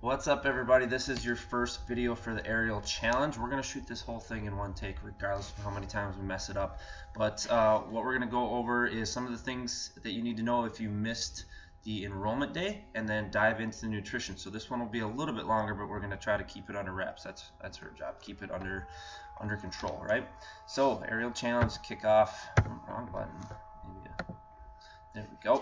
What's up, everybody? This is your first video for the aerial challenge. We're going to shoot this whole thing in one take regardless of how many times we mess it up. But what we're going to go over is some of the things that you need to know if you missed the enrollment day, and then dive into the nutrition. So this one will be a little bit longer, but we're going to try to keep it under wraps. That's her job. Keep it under control, right? So aerial challenge, kick off. Wrong button. Maybe. There we go.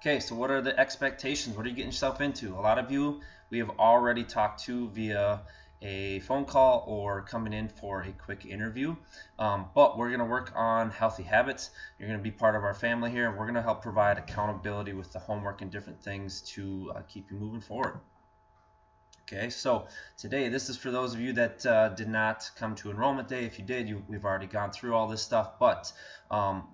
Okay, so what are the expectations? What are you getting yourself into? A lot of you we have already talked to via a phone call or coming in for a quick interview, but we're going to work on healthy habits. You're going to be part of our family here, and we're going to help provide accountability with the homework and different things to keep you moving forward. Okay, so today, this is for those of you that did not come to enrollment day. If you did, we've already gone through all this stuff, but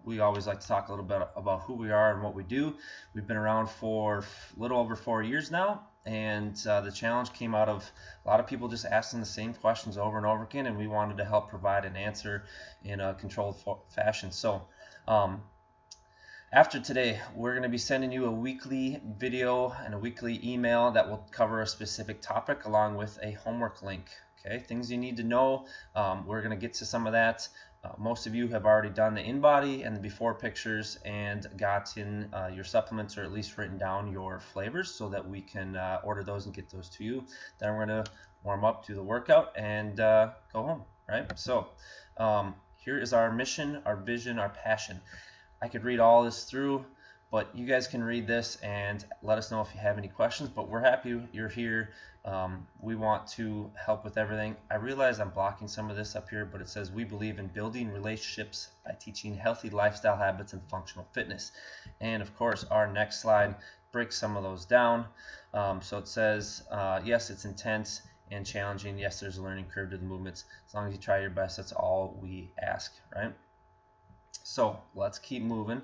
we always like to talk a little bit about who we are and what we do. We've been around for a little over 4 years now, and the challenge came out of a lot of people just asking the same questions over and over again, and we wanted to help provide an answer in a controlled fashion. So after today, we're going to be sending you a weekly video and a weekly email that will cover a specific topic along with a homework link. Okay, things you need to know. We're going to get to some of that. Most of you have already done the in-body and the before pictures and gotten your supplements, or at least written down your flavors, so that we can order those and get those to you. Then we're going to warm up, do the workout, and go home, right? So here is our mission, our vision, our passion. I could read all this through, but you guys can read this and let us know if you have any questions. But we're happy you're here. We want to help with everything. I realize I'm blocking some of this up here, but it says we believe in building relationships by teaching healthy lifestyle habits and functional fitness. And of course, our next slide breaks some of those down. So it says, yes, it's intense and challenging. Yes, there's a learning curve to the movements. As long as you try your best, that's all we ask, right? So let's keep moving.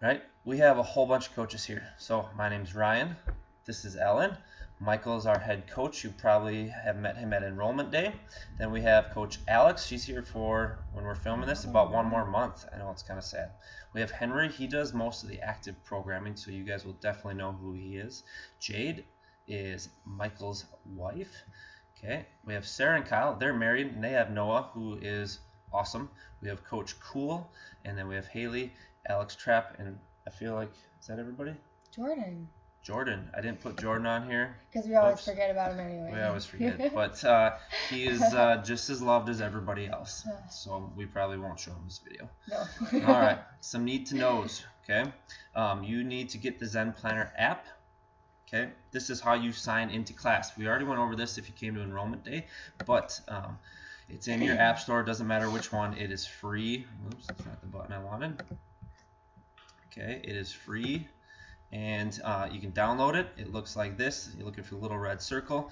Right, we have a whole bunch of coaches here. So my name's Ryan. This is Ellen. Michael is our head coach. You probably have met him at enrollment day. Then we have Coach Alex. She's here for, when we're filming this, about 1 more month. I know it's kind of sad. We have Henry. He does most of the active programming, so you guys will definitely know who he is. Jade is Michael's wife. Okay, we have Sarah and Kyle. They're married, and they have Noah, who is awesome. We have Coach Cool, and then we have Haley, Alex Trapp, and I feel like, is that everybody? Jordan. I didn't put Jordan on here. Because we always forget about him anyway. We always forget. But he is just as loved as everybody else. So we probably won't show him this video. No. All right. Some need to knows. Okay. You need to get the Zen Planner app. Okay. This is how you sign into class. We already went over this if you came to enrollment day. But it's in your app store. It doesn't matter which one. It is free. Oops, that's not the button I wanted. Okay, it is free, and you can download it. It looks like this. You're looking for the little red circle.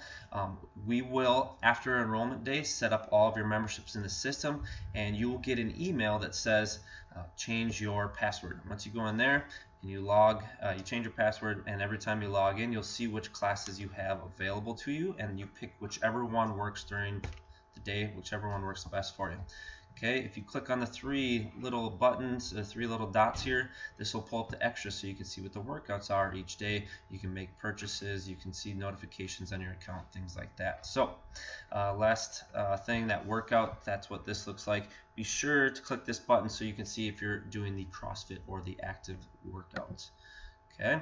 We will, after enrollment day, set up all of your memberships in the system, and you will get an email that says change your password. Once you go in there and you log, you change your password, and every time you log in, you'll see which classes you have available to you, and you pick whichever one works during the day, whichever one works best for you. Okay, if you click on the 3 little buttons, the 3 little dots here, this will pull up the extras so you can see what the workouts are each day. You can make purchases, you can see notifications on your account, things like that. So last thing, that workout, that's what this looks like. Be sure to click this button so you can see if you're doing the CrossFit or the active workouts. Okay,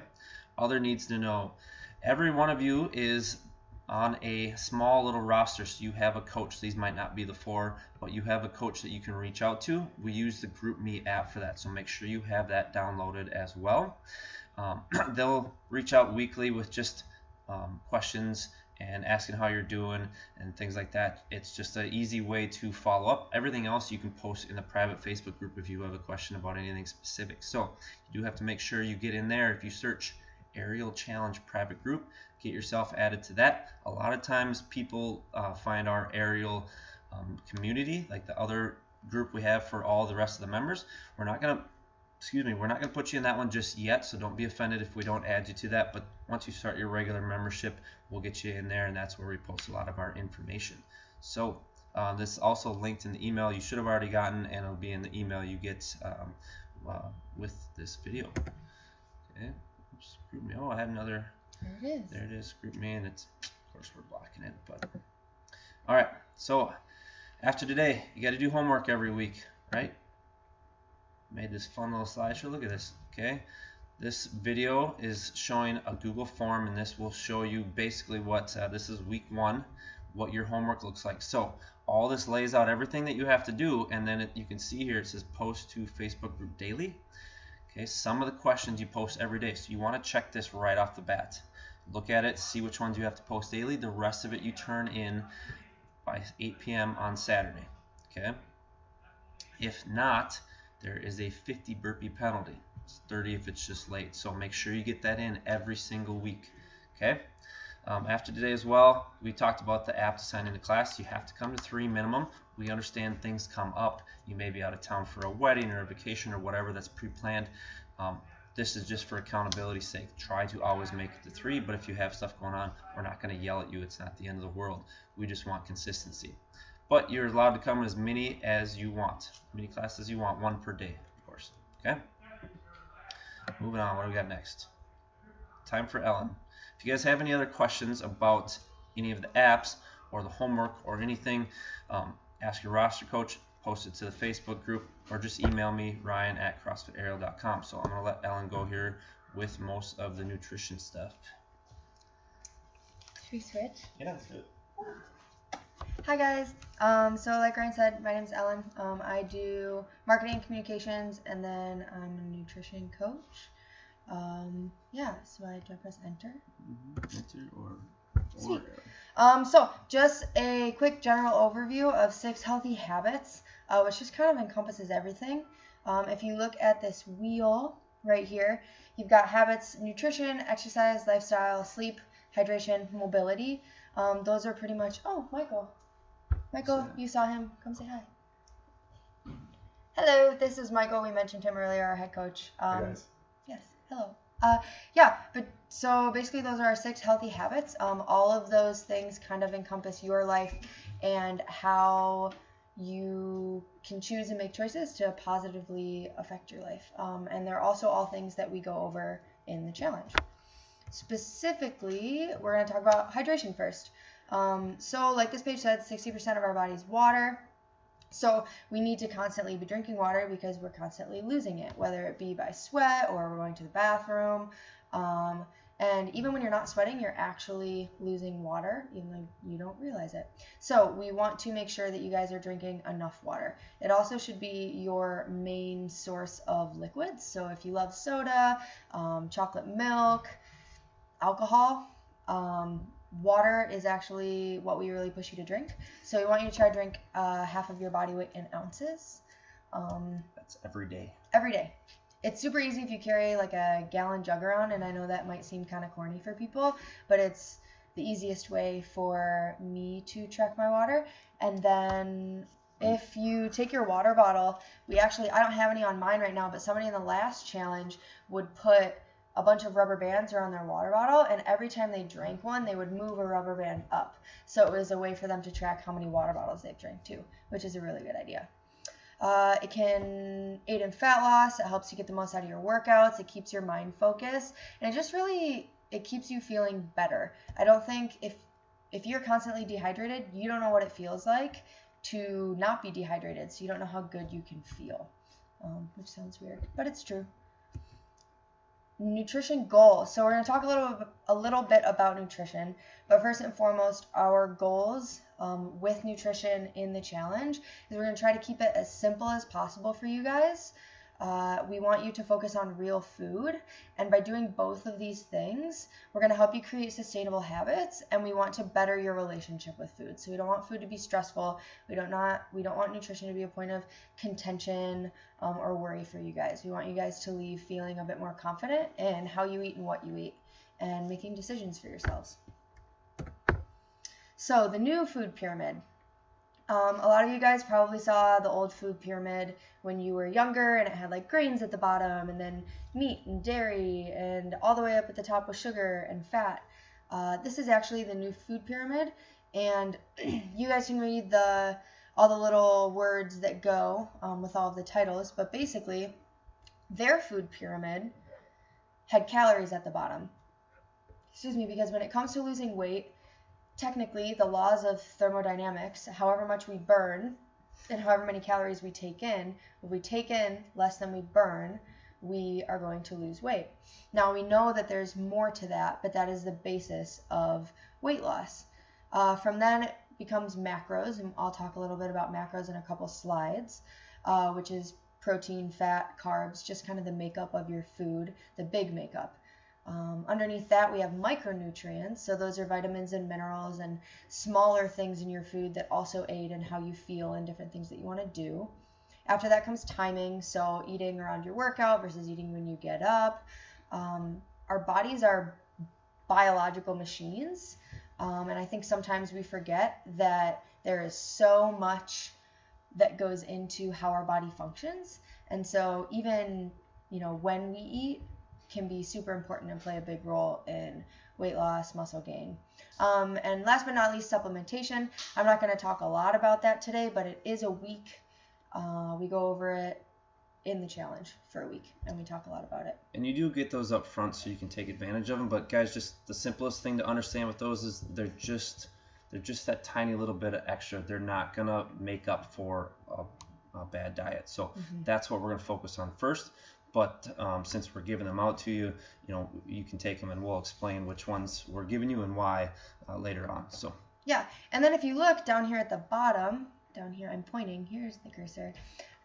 other needs to know. Every one of you is on a small little roster, so you have a coach. These might not be the 4, but you have a coach that you can reach out to. We use the GroupMe app for that, so make sure you have that downloaded as well. They'll reach out weekly with just questions and asking how you're doing and things like that. It's just an easy way to follow up. Everything else you can post in the private Facebook group if you have a question about anything specific. So you do have to make sure you get in there. If you search Aerial Challenge private group, get yourself added to that. A lot of times people find our aerial community, like the other group we have for all the rest of the members. We're not gonna put you in that one just yet, so don't be offended if we don't add you to that. But once you start your regular membership, we'll get you in there, and that's where we post a lot of our information. So this is also linked in the email you should have already gotten, and it'll be in the email you get with this video. Okay. Oops, oh, I had another There it is. There it is, group me, and it's, of course, we're blocking it, but. All right, so after today, you got to do homework every week, right? Made this fun little slideshow. Look at this, okay? This video is showing a Google form, and this will show you basically what, this is week 1, what your homework looks like. So all this lays out everything that you have to do, and then you can see here it says post to Facebook group daily. Okay, some of the questions you post every day, so you want to check this right off the bat. Look at it, see which ones you have to post daily. The rest of it you turn in by 8 p.m. on Saturday. Okay. If not, there is a 50 burpee penalty. It's 30 if it's just late. So make sure you get that in every single week. Okay. After today as well, we talked about the app to sign into class. You have to come to 3 minimum. We understand things come up. You may be out of town for a wedding or a vacation or whatever that's pre-planned. This is just for accountability's sake. Try to always make it to 3, but if you have stuff going on, we're not going to yell at you. It's not the end of the world. We just want consistency. But you're allowed to come as many as you want. Many classes you want, 1 per day, of course. Okay? Moving on, what do we got next? Time for Ellen. If you guys have any other questions about any of the apps or the homework or anything, ask your roster coach, post it to the Facebook group, or just email me, ryan@crossfitaerial.com. So I'm going to let Ellen go here with most of the nutrition stuff. Should we switch? Yeah, let's do it. Hi guys. So like Ryan said, my name is Ellen. I do marketing and communications, and then I'm a nutrition coach. Yeah, so do I press enter? Enter or Sweet. So just a quick general overview of 6 healthy habits, which just kind of encompasses everything. If you look at this wheel right here, you've got habits, nutrition, exercise, lifestyle, sleep, hydration, mobility. Those are pretty much, oh, Michael. Michael, you saw him. Come say hi. Hello, this is Michael. We mentioned him earlier, our head coach. Hey guys. Yes, hello. Yeah, but so basically those are our 6 healthy habits. All of those things kind of encompass your life and how you can choose and make choices to positively affect your life. And they're also all things that we go over in the challenge. Specifically, we're going to talk about hydration first. So like this page said, 60% of our body is water. So we need to constantly be drinking water because we're constantly losing it, whether it be by sweat or we're going to the bathroom. And even when you're not sweating, you're actually losing water, even though you don't realize it. So we want to make sure that you guys are drinking enough water. It also should be your main source of liquids. So if you love soda, chocolate milk, alcohol, water is actually what we really push you to drink. So we want you to try to drink half of your body weight in ounces. That's every day. Every day. It's super easy if you carry like a gallon jug around, and I know that might seem kind of corny for people, but it's the easiest way for me to track my water. And then if you take your water bottle, I don't have any on mine right now, but somebody in the last challenge would put a bunch of rubber bands around their water bottle, and every time they drank one, they would move a rubber band up. So it was a way for them to track how many water bottles they've drank too, which is a really good idea. It can aid in fat loss. It helps you get the most out of your workouts. It keeps your mind focused, and it keeps you feeling better. I don't think if you're constantly dehydrated, you don't know what it feels like to not be dehydrated, so you don't know how good you can feel, which sounds weird, but it's true. Nutrition goals. So we're going to talk a little bit about nutrition, but first and foremost, our goals with nutrition in the challenge is we're going to try to keep it as simple as possible for you guys. We want you to focus on real food, and by doing both of these things, we're going to help you create sustainable habits, and we want to better your relationship with food. So we don't want food to be stressful. We don't want nutrition to be a point of contention or worry for you guys. We want you guys to leave feeling a bit more confident in how you eat and what you eat, and making decisions for yourselves. So the new food pyramid. A lot of you guys probably saw the old food pyramid when you were younger, and it had like grains at the bottom, and then meat and dairy, and all the way up at the top was sugar and fat. This is actually the new food pyramid, and you guys can read all the little words that go with all of the titles, but basically their food pyramid had calories at the bottom. because when it comes to losing weight, technically the laws of thermodynamics, however much we burn and however many calories we take in, if we take in less than we burn, we are going to lose weight. Now we know that there's more to that, but that is the basis of weight loss. From then it becomes macros, and I'll talk a little bit about macros in a couple slides, which is protein, fat, carbs, just kind of the makeup of your food, the big makeup. Underneath that we have micronutrients, so those are vitamins and minerals and smaller things in your food that also aid in how you feel and different things that you want to do. After that comes timing, so eating around your workout versus eating when you get up. Our bodies are biological machines, and I think sometimes we forget that there is so much that goes into how our body functions, and so even when we eat can be super important and play a big role in weight loss, muscle gain. And last but not least, supplementation. I'm not going to talk a lot about that today, but it is a week. We go over it in the challenge for a week, and we talk a lot about it. And you do get those up front so you can take advantage of them, but guys, just the simplest thing to understand with those is they're just that tiny little bit of extra. They're not going to make up for a bad diet. So that's what we're going to focus on first. But since we're giving them out to you, you can take them, and we'll explain which ones we're giving you and why later on. So yeah, and then if you look down here at the bottom, down here I'm pointing, here's the cursor,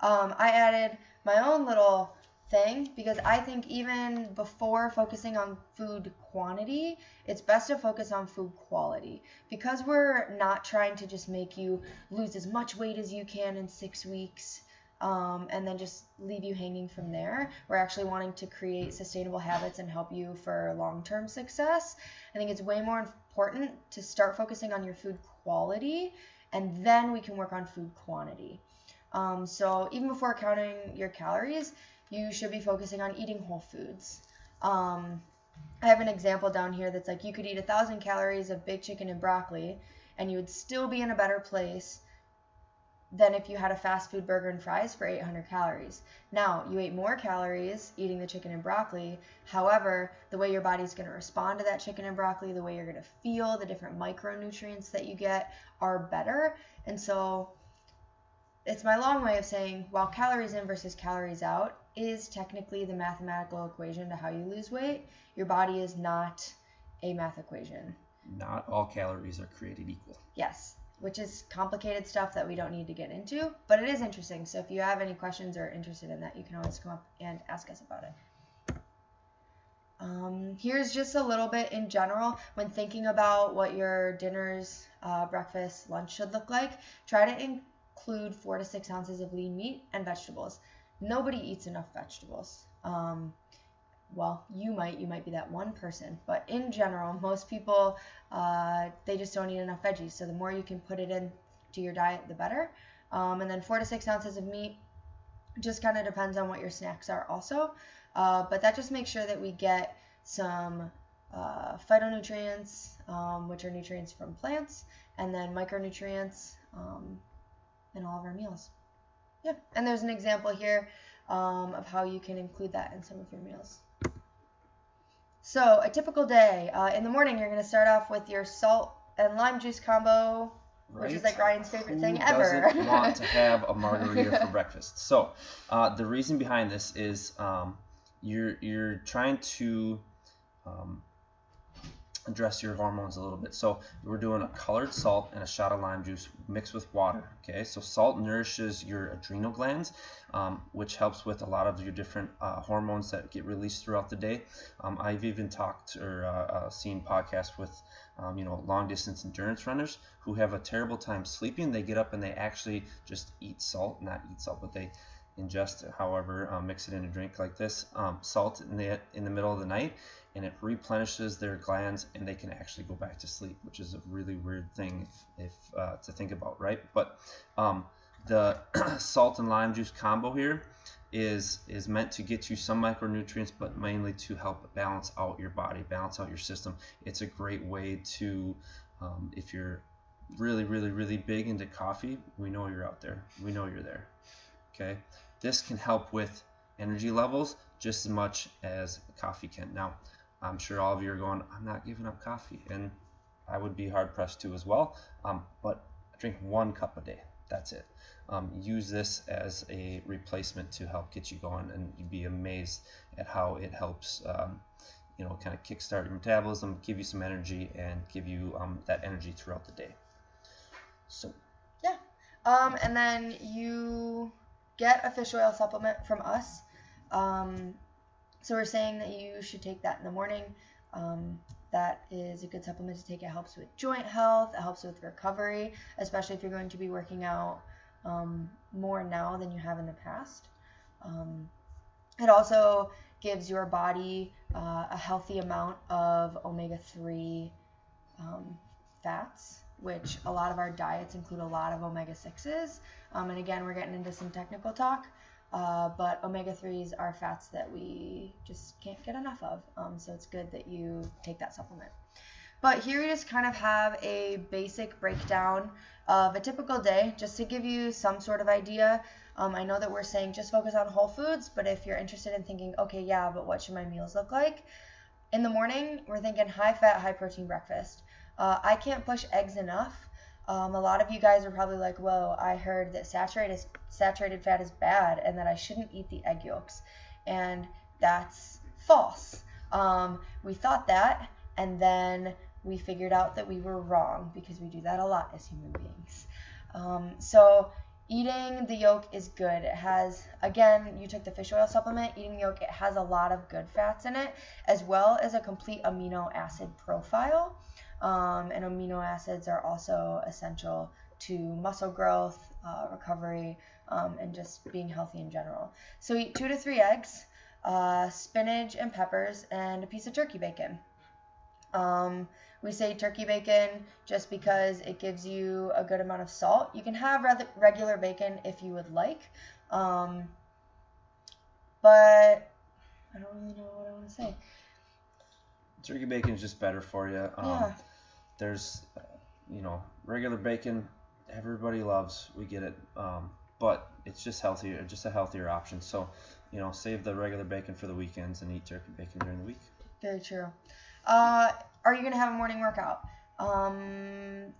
I added my own little thing because I think even before focusing on food quantity, it's best to focus on food quality, because we're not trying to just make you lose as much weight as you can in 6 weeks. And then just leave you hanging from there. We're actually wanting to create sustainable habits and help you for long-term success. I think it's way more important to start focusing on your food quality, and then we can work on food quantity. So even before counting your calories, you should be focusing on eating whole foods. I have an example down here that's like you could eat 1,000 calories of baked chicken and broccoli, and you would still be in a better place than if you had a fast food burger and fries for 800 calories. Now, you ate more calories eating the chicken and broccoli. However, the way your body's going to respond to that chicken and broccoli, the way you're going to feel, the different micronutrients that you get are better. And so it's my long way of saying, while calories in versus calories out is technically the mathematical equation to how you lose weight, your body is not a math equation. Not all calories are created equal. Yes. Which is complicated stuff that we don't need to get into, but it is interesting. So if you have any questions or are interested in that, you can always come up and ask us about it. Here's just a little bit in general when thinking about what your dinners, breakfast, lunch should look like. Try to include 4 to 6 ounces of lean meat and vegetables. Nobody eats enough vegetables. Well, you might be that one person, but in general, most people, they just don't eat enough veggies. So the more you can put it into your diet, the better. And then 4 to 6 ounces of meat just kind of depends on what your snacks are also. But that just makes sure that we get some phytonutrients, which are nutrients from plants, and then micronutrients in all of our meals. Yeah, and there's an example here of how you can include that in some of your meals. So a typical day, in the morning, you're going to start off with your salt and lime juice combo, which is like Ryan's favorite thing ever. Who doesn't want to have a margarita for breakfast? So the reason behind this is you're trying to address your hormones a little bit. So we're doing a colored salt and a shot of lime juice mixed with water. Okay, so salt nourishes your adrenal glands, which helps with a lot of your different hormones that get released throughout the day. I've even talked or seen podcasts with long distance endurance runners who have a terrible time sleeping. They get up and they actually just eat salt, not eat salt, but they ingest, however, mix it in a drink like this, salt in the middle of the night, and it replenishes their glands, and they can actually go back to sleep, which is a really weird thing if to think about, right? But the salt and lime juice combo here is meant to get you some micronutrients, but mainly to help balance out your body, balance out your system. It's a great way to, if you're really, really, really big into coffee, we know you're out there. We know you're there. Okay, this can help with energy levels just as much as coffee can. Now, I'm sure all of you are going, I'm not giving up coffee, and I would be hard pressed to as well. But drink 1 cup a day. That's it. Use this as a replacement to help get you going, and you'd be amazed at how it helps. Kind of kickstart your metabolism, give you some energy, and give you that energy throughout the day. So. Yeah. And then you get a fish oil supplement from us. So we're saying that you should take that in the morning. That is a good supplement to take. It helps with joint health. It helps with recovery, especially if you're going to be working out more now than you have in the past. It also gives your body a healthy amount of omega-3 fats, which a lot of our diets include a lot of omega-6s. And again, we're getting into some technical talk, but omega-3s are fats that we just can't get enough of. So it's good that you take that supplement. But here we just kind of have a basic breakdown of a typical day, just to give you some sort of idea. I know that we're saying just focus on whole foods, but if you're interested in thinking, okay, yeah, but what should my meals look like? In the morning, we're thinking high fat, high protein breakfast. I can't push eggs enough. A lot of you guys are probably like, whoa, I heard that saturated fat is bad and that I shouldn't eat the egg yolks. And that's false. We thought that, and then we figured out that we were wrong, because we do that a lot as human beings. So eating the yolk is good. It has, again, you took the fish oil supplement, eating the yolk, it has a lot of good fats in it, as well as a complete amino acid profile. And amino acids are also essential to muscle growth, recovery, and just being healthy in general. So eat 2 to 3 eggs, spinach and peppers, and a piece of turkey bacon. We say turkey bacon just because it gives you a good amount of salt. You can have regular bacon if you would like, but I don't really know what I want to say. Turkey bacon is just better for you. Yeah. There's, regular bacon, everybody loves. We get it, but it's just healthier, just a healthier option. So, save the regular bacon for the weekends and eat turkey bacon during the week. Very true. Are you going to have a morning workout?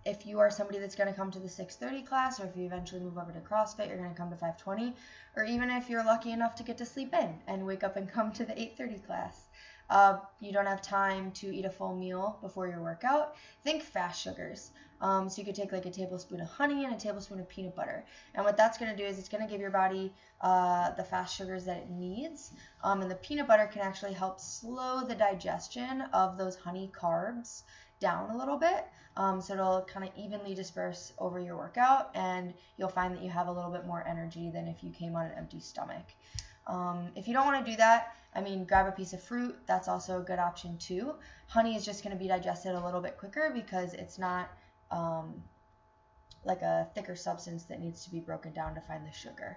If you are somebody that's going to come to the 6:30 class, or if you eventually move over to CrossFit, you're going to come to 5:20, or even if you're lucky enough to get to sleep in and wake up and come to the 8:30 class. You don't have time to eat a full meal before your workout. Think fast sugars. So you could take like a tablespoon of honey and a tablespoon of peanut butter. And what that's going to do is it's going to give your body the fast sugars that it needs. And the peanut butter can actually help slow the digestion of those honey carbs down a little bit. So it'll kind of evenly disperse over your workout, and you'll find that you have a little bit more energy than if you came on an empty stomach. If you don't want to do that, grab a piece of fruit. That's also a good option too. Honey is just going to be digested a little bit quicker because it's not like a thicker substance that needs to be broken down to find the sugar.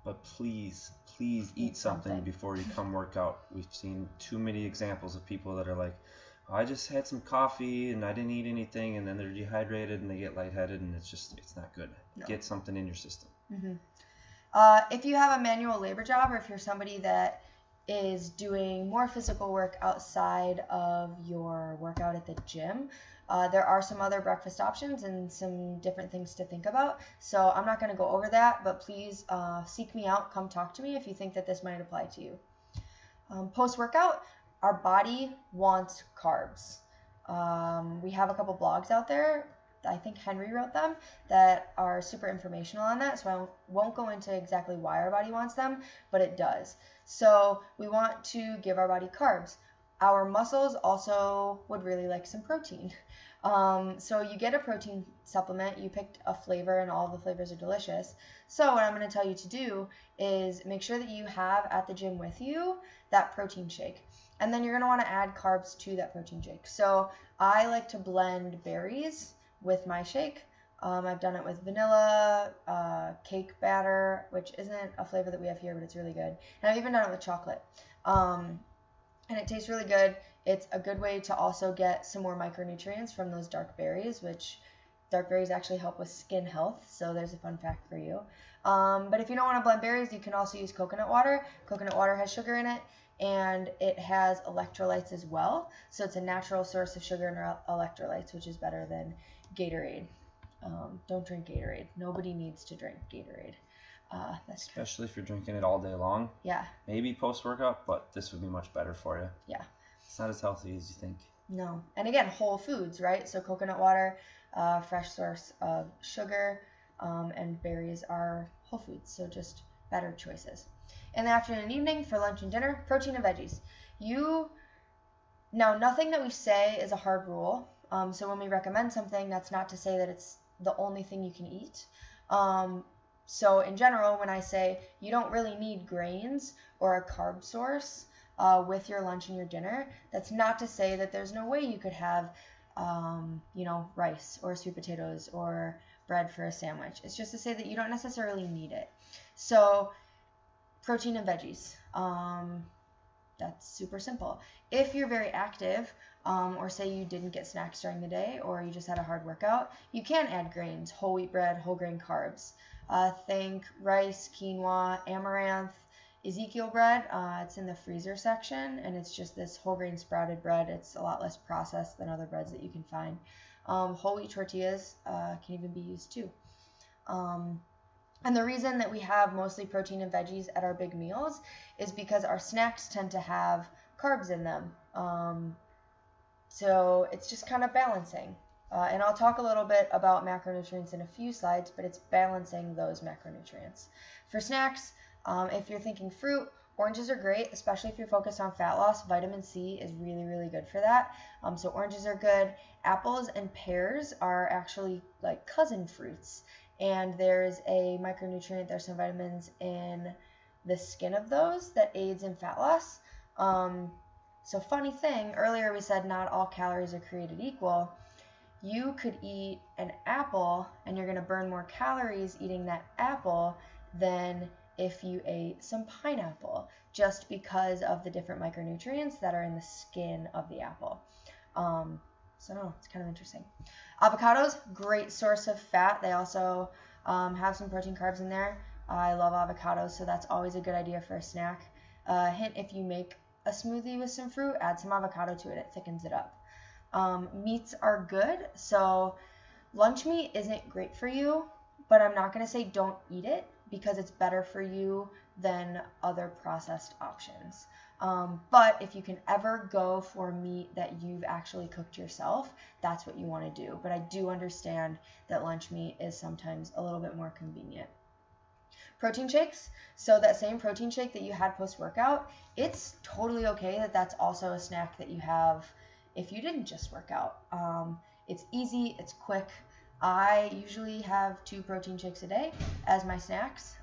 But please eat something before you come work out. We've seen too many examples of people that are like, oh, I just had some coffee and I didn't eat anything, and then they're dehydrated and they get lightheaded, and it's not good. No. Get something in your system. Mm-hmm. If you have a manual labor job, or if you're somebody that is doing more physical work outside of your workout at the gym, there are some other breakfast options and some different things to think about. So I'm not going to go over that, but please seek me out. Come talk to me if you think that this might apply to you. Post-workout, our body wants carbs. We have a couple blogs out there. I think Henry wrote them, that are super informational on that, so I won't go into exactly why our body wants them, but it does. So we want to give our body carbs. Our muscles also would really like some protein. So you get a protein supplement, you picked a flavor, and all the flavors are delicious. So what I'm going to tell you to do is make sure that you have at the gym with you that protein shake. And then you're going to want to add carbs to that protein shake. So I like to blend berries with my shake. I've done it with vanilla, cake batter, which isn't a flavor that we have here, but it's really good. And I've even done it with chocolate. And it tastes really good. It's a good way to also get some more micronutrients from those dark berries, which dark berries actually help with skin health. So there's a fun fact for you. But if you don't want to blend berries, you can also use coconut water. Coconut water has sugar in it. and it has electrolytes as well. So it's a natural source of sugar and electrolytes, which is better than Gatorade. Don't drink Gatorade. Nobody needs to drink Gatorade. Especially if you're drinking it all day long. Yeah. Maybe post-workout, but this would be much better for you. Yeah. It's not as healthy as you think. No. And again, whole foods, right? So coconut water, fresh source of sugar, and berries are whole foods. So just better choices. In the afternoon and evening, for lunch and dinner, protein and veggies. Now, nothing that we say is a hard rule. So when we recommend something, that's not to say that it's the only thing you can eat. So in general, when I say you don't really need grains or a carb source with your lunch and your dinner, that's not to say that there's no way you could have, rice or sweet potatoes or bread for a sandwich. It's just to say that you don't necessarily need it. So protein and veggies. That's super simple. If you're very active, or say you didn't get snacks during the day, or you just had a hard workout, you can add grains, whole wheat bread, whole grain carbs. Think rice, quinoa, amaranth, Ezekiel bread. It's in the freezer section, and it's just this whole grain sprouted bread. It's a lot less processed than other breads that you can find. Whole wheat tortillas can even be used too. And the reason that we have mostly protein and veggies at our big meals is because our snacks tend to have carbs in them. So it's just kind of balancing. And I'll talk a little bit about macronutrients in a few slides, but it's balancing those macronutrients. For snacks, if you're thinking fruit, oranges are great, especially if you're focused on fat loss. Vitamin C is really, really good for that. So oranges are good. Apples and pears are actually like cousin fruits. And there's a micronutrient, there's some vitamins in the skin of those that aids in fat loss. So funny thing, earlier we said not all calories are created equal. You could eat an apple and you're going to burn more calories eating that apple than if you ate some pineapple, just because of the different micronutrients that are in the skin of the apple. So it's kind of interesting. Avocados, great source of fat. They also have some protein carbs in there. I love avocados, so that's always a good idea for a snack. Hint, if you make a smoothie with some fruit, add some avocado to it. It thickens it up. Meats are good. So lunch meat isn't great for you, but I'm not going to say don't eat it because it's better for you than other processed options. But if you can ever go for meat that you've actually cooked yourself, that's what you want to do. But I do understand that lunch meat is sometimes a little bit more convenient. Protein shakes. So that same protein shake that you had post-workout, it's totally okay that that's also a snack that you have if you didn't just work out. It's easy, it's quick. I usually have 2 protein shakes a day as my snacks,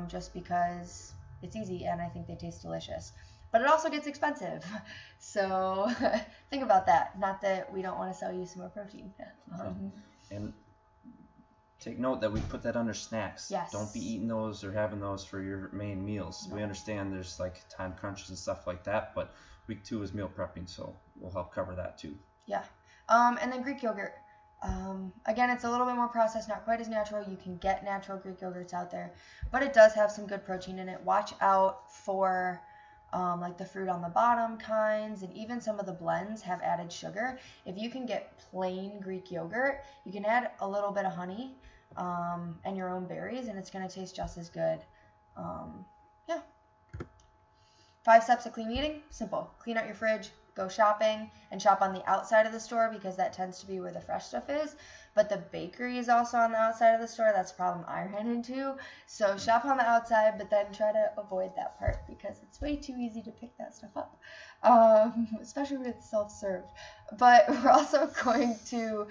just because it's easy and I think they taste delicious. But it also gets expensive. So think about that. Not that we don't want to sell you some more protein. And take note that we put that under snacks. Yes. Don't be eating those or having those for your main meals. No. We understand there's like time crunches and stuff like that, but week 2 is meal prepping, so we'll help cover that too. Yeah. And then Greek yogurt. Again, it's a little bit more processed, not quite as natural. You can get natural Greek yogurts out there, but it does have some good protein in it. Watch out for like the fruit on the bottom kinds, and even some of the blends have added sugar. If you can get plain Greek yogurt, you can add a little bit of honey and your own berries, and it's going to taste just as good. Yeah. 5 steps of clean eating, simple. Clean out your fridge, go shopping, and shop on the outside of the store because that tends to be where the fresh stuff is. But the bakery is also on the outside of the store. That's a problem I ran into. So shop on the outside, but then try to avoid that part because it's way too easy to pick that stuff up, especially when it's self-served. But we're also going to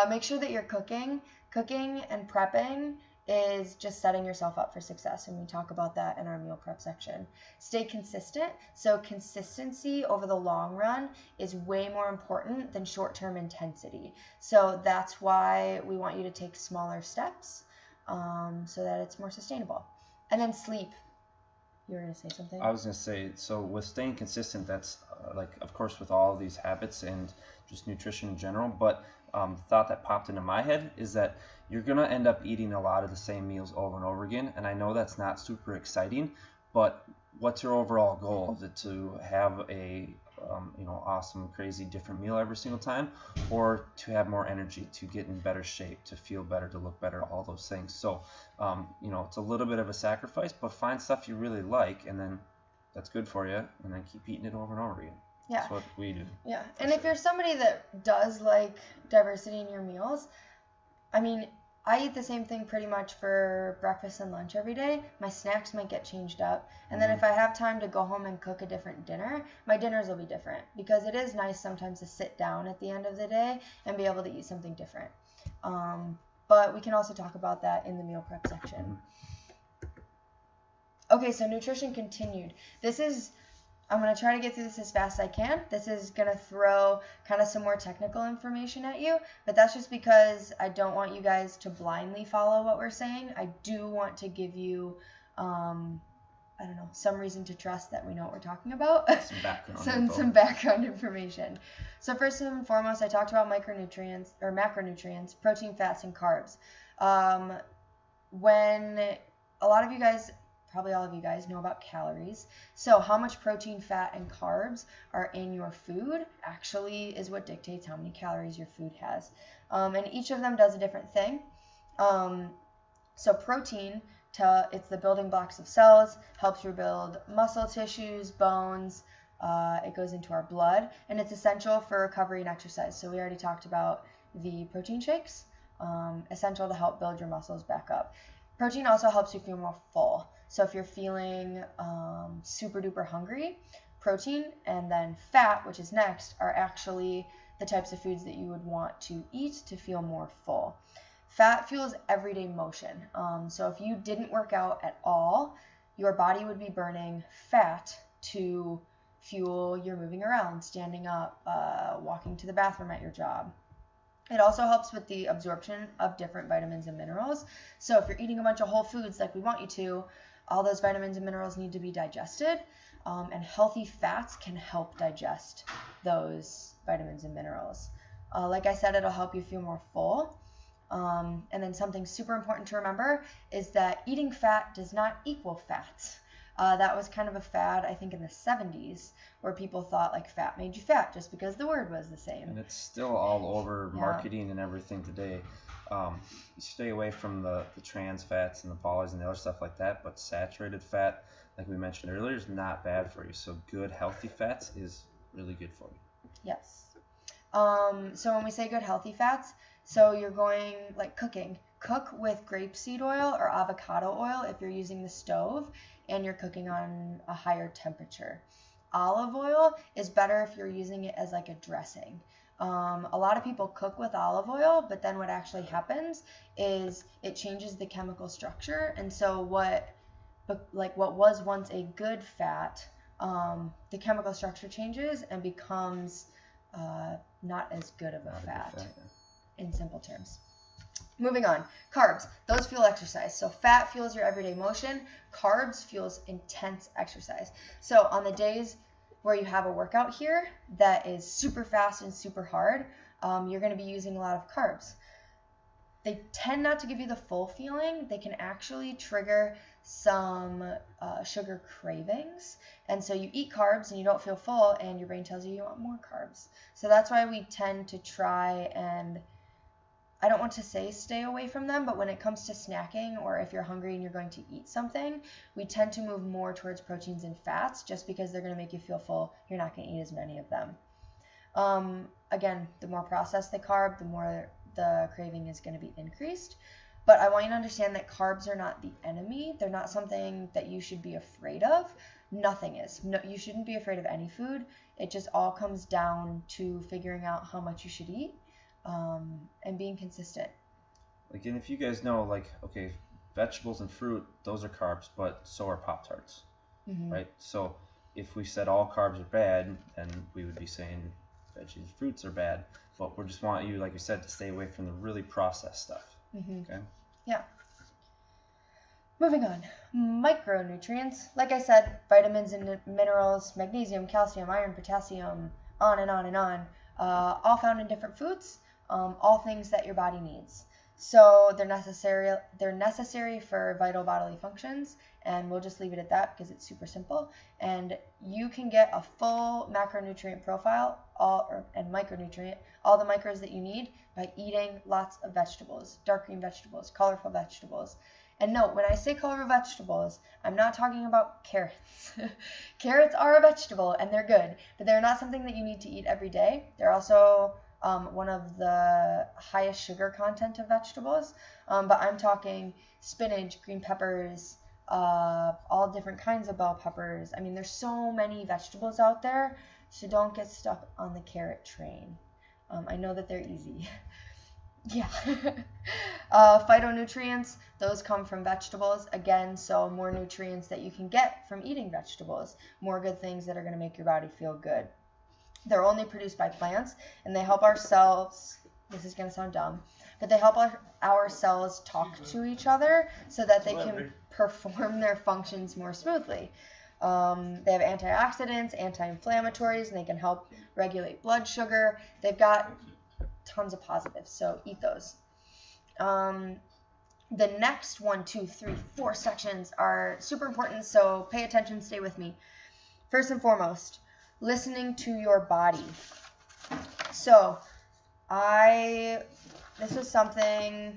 make sure that you're cooking. Cooking and prepping is just setting yourself up for success, and we talk about that in our meal prep section. Stay consistent. So consistency over the long run is way more important than short-term intensity. So that's why we want you to take smaller steps so that it's more sustainable. And then sleep. You were going to say something? I was going to say, so with staying consistent, that's like, of course, with all of these habits and just nutrition in general, but the thought that popped into my head is that you're going to end up eating a lot of the same meals over and over again, and I know that's not super exciting, but what's your overall goal? Is it to have a awesome, crazy, different meal every single time, or to have more energy, to get in better shape, to feel better, to look better, all those things? So, it's a little bit of a sacrifice, but find stuff you really like, and then that's good for you, and then keep eating it over and over again. Yeah. That's what we do. Yeah. And if you're somebody that does like diversity in your meals, I mean, I eat the same thing pretty much for breakfast and lunch every day. My snacks might get changed up. And then if I have time to go home and cook a different dinner, my dinners will be different, because it is nice sometimes to sit down at the end of the day and be able to eat something different. But we can also talk about that in the meal prep section. Okay, so nutrition continued. I'm going to try to get through this as fast as I can. This is going to throw kind of some more technical information at you, but that's just because I don't want you guys to blindly follow what we're saying. I do want to give you, some reason to trust that we know what we're talking about. Some background some background information. So first and foremost, I talked about micronutrients or macronutrients, protein, fats, and carbs. When a lot of you guys, probably all of you guys, know about calories. So how much protein, fat, and carbs are in your food actually is what dictates how many calories your food has. And each of them does a different thing. So protein, it's the building blocks of cells, helps rebuild muscle tissues, bones. It goes into our blood, and it's essential for recovery and exercise. So we already talked about the protein shakes, essential to help build your muscles back up. Protein also helps you feel more full. So if you're feeling super duper hungry, protein and then fat, which is next, are actually the types of foods that you would want to eat to feel more full. Fat fuels everyday motion. So if you didn't work out at all, your body would be burning fat to fuel your moving around, standing up, walking to the bathroom at your job. It also helps with the absorption of different vitamins and minerals. So if you're eating a bunch of whole foods like we want you to, all those vitamins and minerals need to be digested, and healthy fats can help digest those vitamins and minerals. Like I said, it'll help you feel more full. And then something super important to remember is that eating fat does not equal fat. That was kind of a fad, I think, in the 70s, where people thought like fat made you fat just because the word was the same. And it's still all over marketing and everything today. You stay away from the trans fats and the polys and the other stuff like that, but saturated fat, like we mentioned earlier, is not bad for you. So good, healthy fats is really good for you. Yes. So when we say good, healthy fats, so you're going like cooking. Cook with grapeseed oil or avocado oil if you're using the stove and you're cooking on a higher temperature. Olive oil is better if you're using it as like a dressing. A lot of people cook with olive oil, but then what actually happens is it changes the chemical structure, and so what was once a good fat, the chemical structure changes and becomes not as good of a fat, in simple terms. Moving on, carbs. Those fuel exercise. So fat fuels your everyday motion. Carbs fuels intense exercise. So on the days where you have a workout here that is super fast and super hard, you're going to be using a lot of carbs. They tend not to give you the full feeling. They can actually trigger some sugar cravings. And so you eat carbs and you don't feel full, and your brain tells you want more carbs. So that's why we tend to try and, I don't want to say stay away from them, but when it comes to snacking, or if you're hungry and you're going to eat something, we tend to move more towards proteins and fats just because they're going to make you feel full. You're not going to eat as many of them. Again, the more processed the carb, the more the craving is going to be increased. But I want you to understand that carbs are not the enemy. They're not something that you should be afraid of. Nothing is. No, you shouldn't be afraid of any food. It just all comes down to figuring out how much you should eat. And being consistent. Like, and if you guys know, like, okay, vegetables and fruit, those are carbs, but so are Pop-Tarts, right? So if we said all carbs are bad, then we would be saying veggies and fruits are bad. But we just want you, like you said, to stay away from the really processed stuff. Okay? Yeah. Moving on. Micronutrients. Like I said, vitamins and minerals, magnesium, calcium, iron, potassium, on and on and on, all found in different foods. All things that your body needs. So they're necessary for vital bodily functions, and we'll just leave it at that because it's super simple. And you can get a full macronutrient profile and micronutrient, all the micros that you need, by eating lots of vegetables, dark green vegetables, colorful vegetables. And note, when I say colorful vegetables, I'm not talking about carrots. Carrots are a vegetable and they're good, but they're not something that you need to eat every day. They're also one of the highest sugar content of vegetables, but I'm talking spinach, green peppers, all different kinds of bell peppers. I mean, there's so many vegetables out there, so don't get stuck on the carrot train. I know that they're easy. Yeah. Phytonutrients, those come from vegetables. Again, so more nutrients that you can get from eating vegetables. More good things that are going to make your body feel good. They're only produced by plants, and they help our cells, this is going to sound dumb, but they help our cells talk to each other so that they can perform their functions more smoothly. They have antioxidants, anti-inflammatories, and they can help regulate blood sugar. They've got tons of positives, so eat those. The next 1, 2, 3, 4 sections are super important, so pay attention, stay with me. First and foremost, listening to your body. So this is something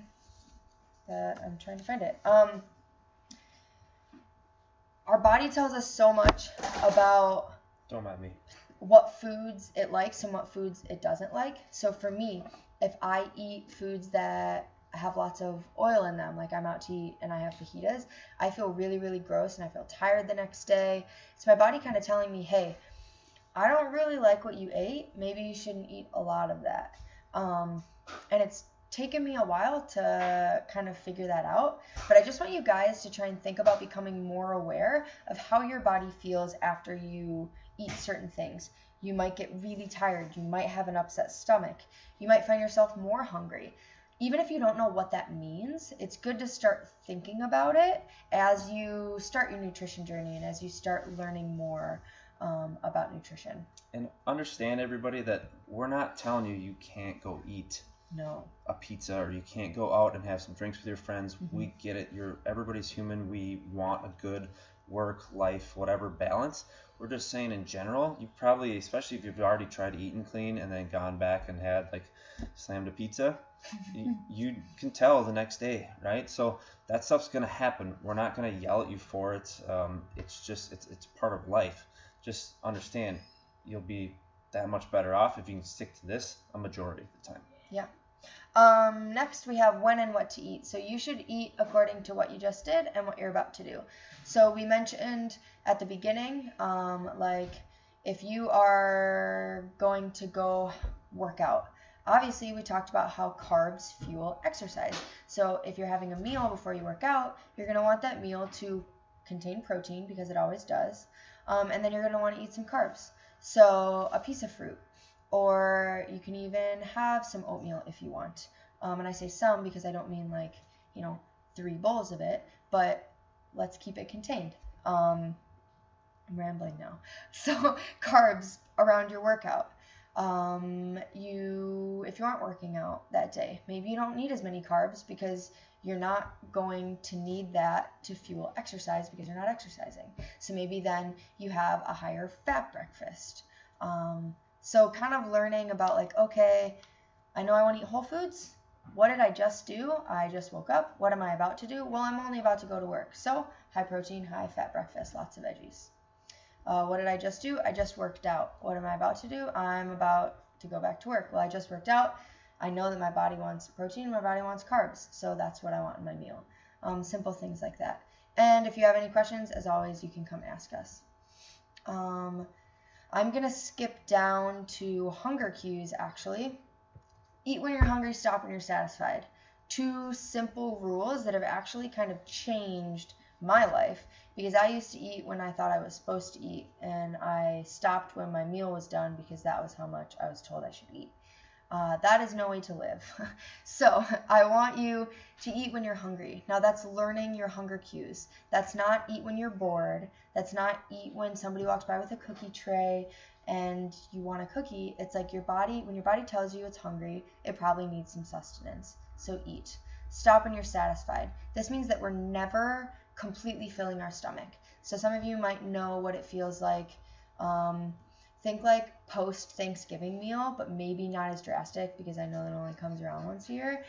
that I'm trying to find it. Our body tells us so much about Don't mind me. what foods it likes and what foods it doesn't like. So for me, if I eat foods that have lots of oil in them, like I'm out to eat and I have fajitas, I feel really, really gross and I feel tired the next day. It's my body kind of telling me, hey, I don't really like what you ate. Maybe you shouldn't eat a lot of that. And it's taken me a while to kind of figure that out. But I just want you guys to try and think about becoming more aware of how your body feels after you eat certain things. You might get really tired. You might have an upset stomach. You might find yourself more hungry. Even if you don't know what that means, it's good to start thinking about it as you start your nutrition journey and as you start learning more about nutrition. And understand, everybody, that we're not telling you you can't go eat a pizza or you can't go out and have some drinks with your friends. Mm-hmm. We get it. Everybody's human. We want a good work, life, whatever balance. We're just saying in general, you probably, especially if you've already tried eating clean and then gone back and had slammed a pizza, you can tell the next day, right? So that stuff's going to happen. We're not going to yell at you for it. It's part of life. Just understand, you'll be that much better off if you can stick to this a majority of the time. Yeah. Next we have when and what to eat. So you should eat according to what you just did and what you're about to do. So we mentioned at the beginning, if you are going to go work out, obviously we talked about how carbs fuel exercise. So if you're having a meal before you work out, you're going to want that meal to contain protein because it always does. And then you're going to want to eat some carbs. So a piece of fruit. Or you can even have some oatmeal if you want. And I say some because I don't mean 3 bowls of it, but let's keep it contained. I'm rambling now. So carbs around your workout. If you aren't working out that day, maybe you don't need as many carbs because you're not going to need that to fuel exercise because you're not exercising. So maybe then you have a higher fat breakfast. So kind of learning about okay, I know I want to eat whole foods. What did I just do? I just woke up. What am I about to do? Well, I'm only about to go to work. So high protein, high fat breakfast, lots of veggies. What did I just do? I just worked out. What am I about to do? I'm about to go back to work. Well, I just worked out. I know that my body wants protein, my body wants carbs. So that's what I want in my meal. Simple things like that. And if you have any questions, as always, you can come ask us. I'm going to skip down to hunger cues, actually. Eat when you're hungry, stop when you're satisfied. 2 simple rules that have actually kind of changed my life because I used to eat when I thought I was supposed to eat, and I stopped when my meal was done because that was how much I was told I should eat. That is no way to live. So I want you to eat when you're hungry. Now that's learning your hunger cues. That's not eat when you're bored. That's not eat when somebody walks by with a cookie tray and you want a cookie. It's like your body, when your body tells you it's hungry, it probably needs some sustenance. So eat. stop when you're satisfied. This means that we're never completely filling our stomach. So some of you might know what it feels like. Think like post-Thanksgiving meal, but maybe not as drastic because I know it only comes around once a year,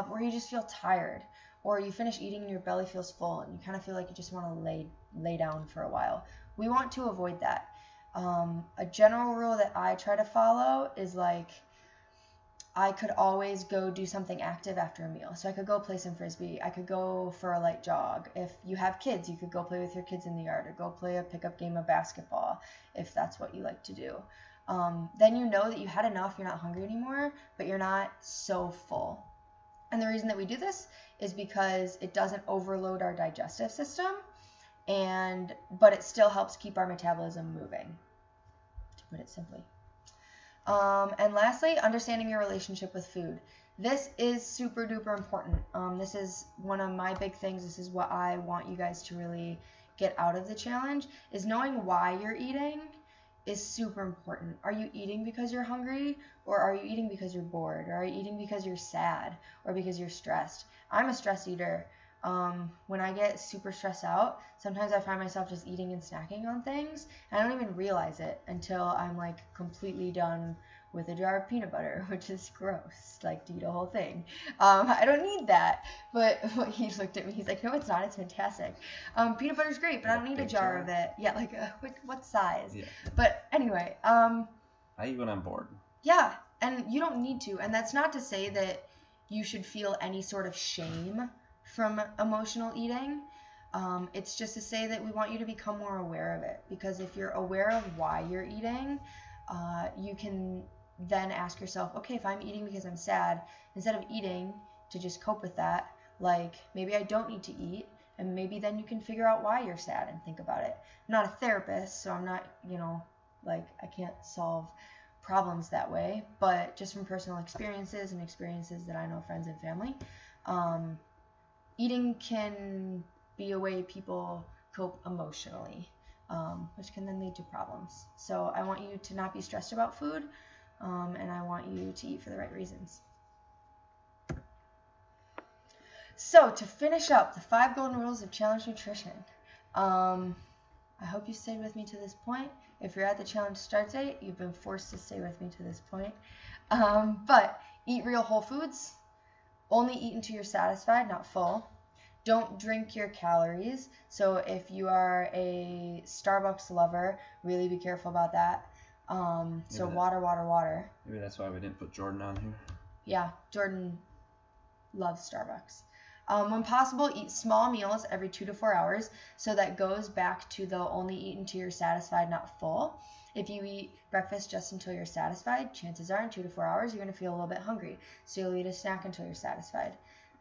where you just feel tired, or you finish eating and your belly feels full and you kind of feel like you just want to lay down for a while. We want to avoid that. A general rule that I try to follow is like, I could always go do something active after a meal. So I could go play some frisbee. I could go for a light jog. If you have kids, you could go play with your kids in the yard or go play a pickup game of basketball if that's what you like to do. Then you know that you had enough, you're not hungry anymore, but you're not so full. And the reason that we do this is because it doesn't overload our digestive system, but it still helps keep our metabolism moving, to put it simply. And lastly, understanding your relationship with food. This is super duper important. This is one of my big things. This is what I want you guys to really get out of the challenge, is knowing why you're eating is super important. Are you eating because you're hungry, or are you eating because you're bored, or are you eating because you're sad, or because you're stressed? I'm a stress eater. When I get super stressed out, sometimes I find myself just eating and snacking on things, and I don't even realize it until I'm like completely done with a jar of peanut butter, which is gross, like to eat a whole thing. I don't need that, but he looked at me, he's like, no, it's not, it's fantastic. Peanut butter's great, but I don't need a jar of it. Yeah, like what size? Yeah. But anyway, I eat when I'm bored. Yeah, and you don't need to, and that's not to say that you should feel any sort of shame from emotional eating. It's just to say that we want you to become more aware of it, because if you're aware of why you're eating, you can then ask yourself, okay, if I'm eating because I'm sad, instead of eating to just cope with that, like maybe I don't need to eat, and maybe then you can figure out why you're sad and think about it. I'm not a therapist, so I'm not, like I can't solve problems that way, but just from personal experiences and experiences that I know friends and family, eating can be a way people cope emotionally, which can then lead to problems. So I want you to not be stressed about food, and I want you to eat for the right reasons. So to finish up, the 5 golden rules of challenge nutrition. I hope you stayed with me to this point. If you're at the challenge start date, you've been forced to stay with me to this point. But eat real whole foods. Only eat until you're satisfied, not full. Don't drink your calories. So if you are a Starbucks lover, really be careful about that. So water. Maybe that's why we didn't put Jordan on here. Yeah, Jordan loves Starbucks. When possible, eat small meals every 2 to 4 hours. So that goes back to the only eat until you're satisfied, not full. If you eat breakfast just until you're satisfied, chances are in 2 to 4 hours you're going to feel a little bit hungry. So you'll eat a snack until you're satisfied.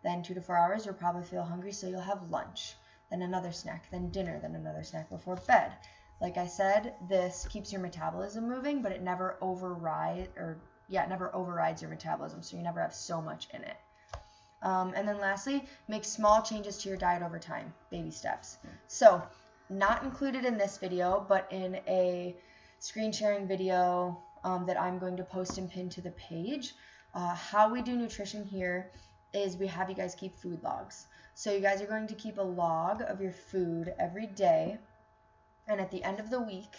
Then 2 to 4 hours you'll probably feel hungry, so you'll have lunch, then another snack, then dinner, then another snack before bed. Like I said, this keeps your metabolism moving, but it never overrides your metabolism, so you never have so much in it. And then lastly, make small changes to your diet over time, baby steps. So not included in this video, but in a screen sharing video that I'm going to post and pin to the page, how we do nutrition here is we have you guys keep food logs. So you guys are going to keep a log of your food every day, and at the end of the week,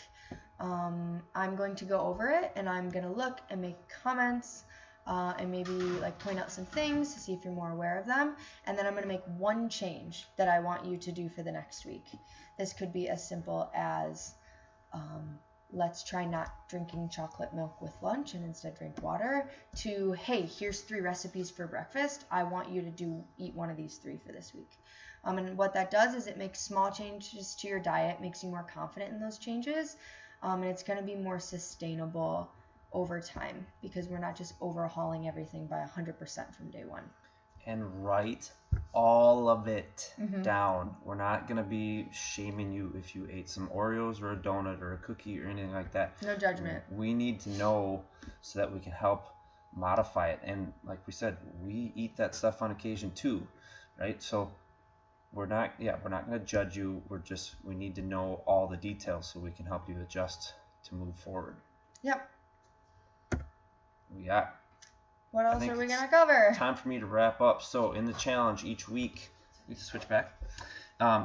I'm going to go over it, and I'm going to look and make comments, and maybe like point out some things to see if you're more aware of them, and then I'm going to make one change that I want you to do for the next week. This could be as simple as let's try not drinking chocolate milk with lunch and instead drink water, to hey, here's 3 recipes for breakfast. I want you to eat one of these 3 for this week. And what that does is it makes small changes to your diet, makes you more confident in those changes, and it's going to be more sustainable over time because we're not just overhauling everything by 100% from day one. And write all of it down. We're not going to be shaming you if you ate some Oreos or a donut or a cookie or anything like that. No judgment. We need to know so that we can help modify it. And like we said, we eat that stuff on occasion too, right? So we're not going to judge you. We need to know all the details so we can help you adjust to move forward. Yep. Yeah. What else think are we it's gonna cover? time for me to wrap up. So in the challenge each week, we can switch back.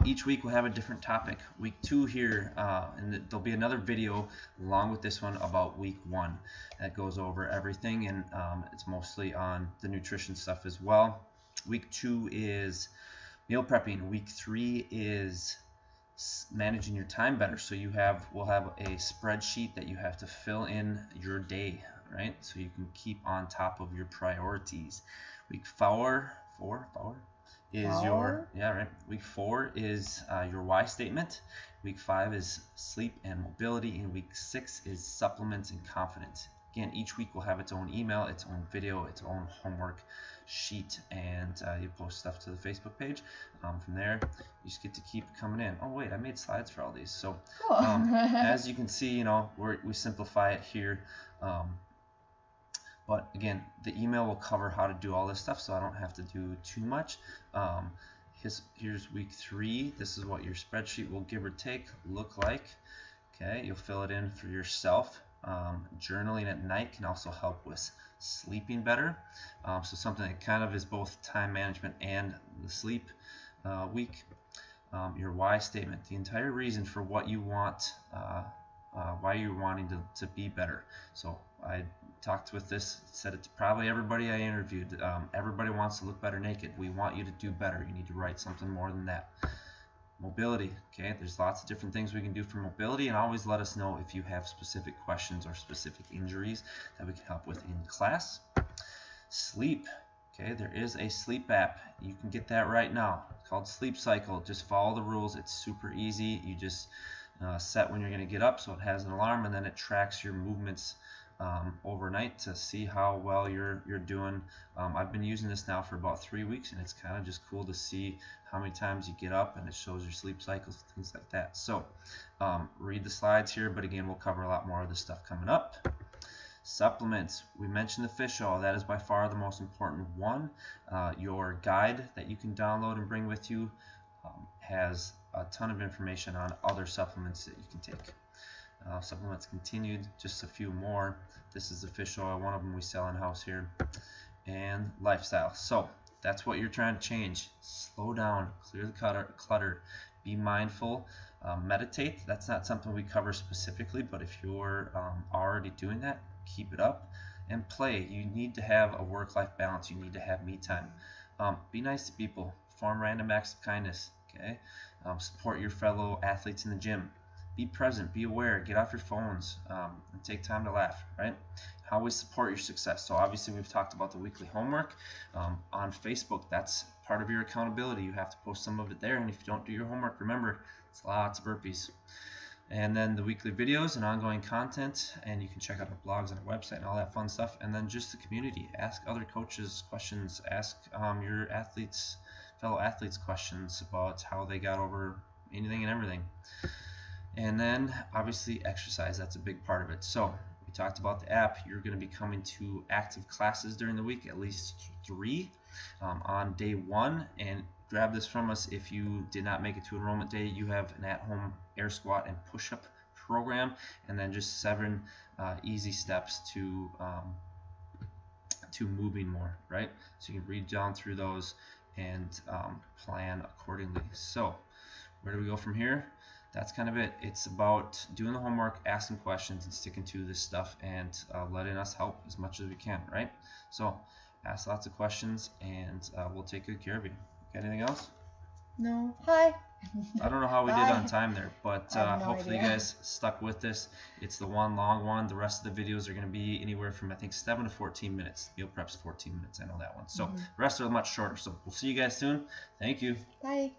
Each week we'll have a different topic. Week 2 here, and there'll be another video along with this one about week 1 that goes over everything, and it's mostly on the nutrition stuff as well. Week 2 is meal prepping. Week 3 is managing your time better. So we'll have a spreadsheet that you have to fill in your day, right? So you can keep on top of your priorities. Week 4 is Week 4 is your why statement. Week 5 is sleep and mobility, and week 6 is supplements and confidence. Again, each week will have its own email, its own video, its own homework sheet, and you post stuff to the Facebook page. From there, you just get to keep coming in. Oh wait, I made slides for all these. So Cool. as you can see, you know, we simplify it here. But again, the email will cover how to do all this stuff, so I don't have to do too much. Here's week 3. This is what your spreadsheet will give or take look like. Okay, you'll fill it in for yourself. Journaling at night can also help with sleeping better. So something that kind of is both time management and the sleep week. Your why statement, the entire reason for what you want, why you're wanting to be better. So I talked with this, said it to probably everybody I interviewed. Everybody wants to look better naked. We want you to do better. You need to write something more than that. Mobility, okay, there's lots of different things we can do for mobility, and always let us know if you have specific questions or specific injuries that we can help with in class. Sleep, okay, there is a sleep app. You can get that right now. It's called Sleep Cycle. Just follow the rules. It's super easy. You just set when you're going to get up, so it has an alarm, and then it tracks your movements overnight to see how well you're doing. I've been using this now for about 3 weeks, and it's kind of just cool to see how many times you get up, and it shows your sleep cycles, things like that. So read the slides here, but again, we'll cover a lot more of this stuff coming up. Supplements, we mentioned the fish oil. That is by far the most important one. Your guide that you can download and bring with you has a ton of information on other supplements that you can take. Supplements continued, just a few more. This is the fish oil, one of them we sell in-house here. And lifestyle. So that's what you're trying to change. Slow down, clear the clutter, be mindful, meditate. That's not something we cover specifically, but if you're already doing that, keep it up. And play. You need to have a work-life balance. You need to have me time. Be nice to people. Perform random acts of kindness. Okay. Support your fellow athletes in the gym. Be present, be aware, get off your phones, and take time to laugh, right? How we support your success. So obviously we've talked about the weekly homework. On Facebook, that's part of your accountability. You have to post some of it there, and if you don't do your homework, remember, it's lots of burpees. And then the weekly videos and ongoing content, and you can check out our blogs and our website and all that fun stuff. And then just the community. Ask other coaches questions. Ask your fellow athletes questions about how they got over anything and everything. And then obviously exercise, that's a big part of it. So we talked about the app. You're going to be coming to active classes during the week, at least 3 on day 1. And grab this from us if you did not make it to enrollment day. You have an at-home air squat and push-up program, and then just 7 easy steps to moving more, right? So you can read down through those and plan accordingly. So where do we go from here? That's kind of it. It's about doing the homework, asking questions, and sticking to this stuff, and letting us help as much as we can, right? So ask lots of questions, and we'll take good care of you. Got anything else? No. Hi. I don't know how we did on time there, but I have no hopefully idea. you guys stuck with this. It's the one long one. The rest of the videos are going to be anywhere from, I think, 7 to 14 minutes. Meal prep's 14 minutes. I know that one. So the rest are much shorter. So we'll see you guys soon. Thank you. Bye.